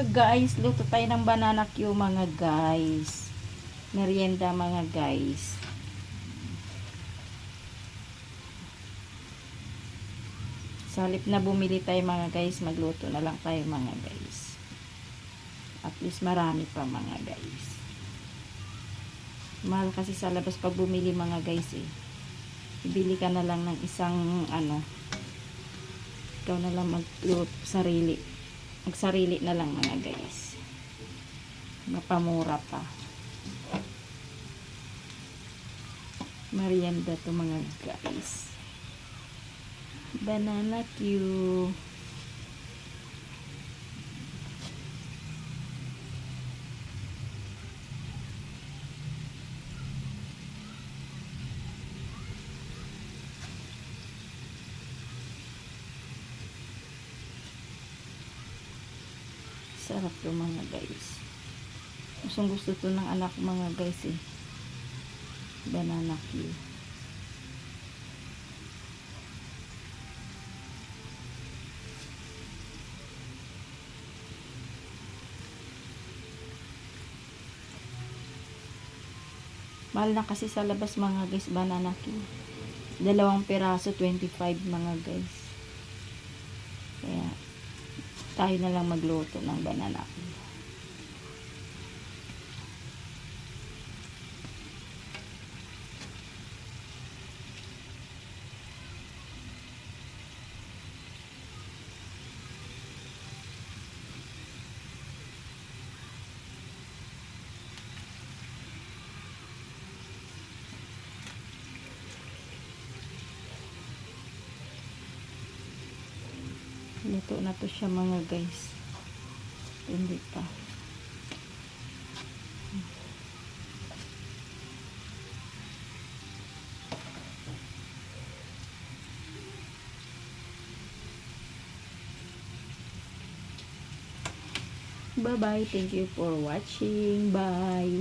Mga guys, luto tayo ng banana Q mga guys. Merienda mga guys. Sa halip na bumili tayo mga guys, magluto na lang tayo mga guys. At least marami pa mga guys. Mahal kasi sa labas pag bumili mga guys eh. Ibili ka na lang ng isang ikaw na lang magluto sarili. Magsarili na lang mga guys. Mapamura pa. Merienda to mga guys. Banana Q. Sarap to mga guys. Gustong gusto to ng anak mga guys eh. Banana Q. Mahal na kasi sa labas mga guys, banana Q. 2 piraso, 25 mga guys. Kaya, tayo na lang magluto ng banana Q. Luto na to siya mga guys. Hindi pa. Bye bye. Thank you for watching. Bye.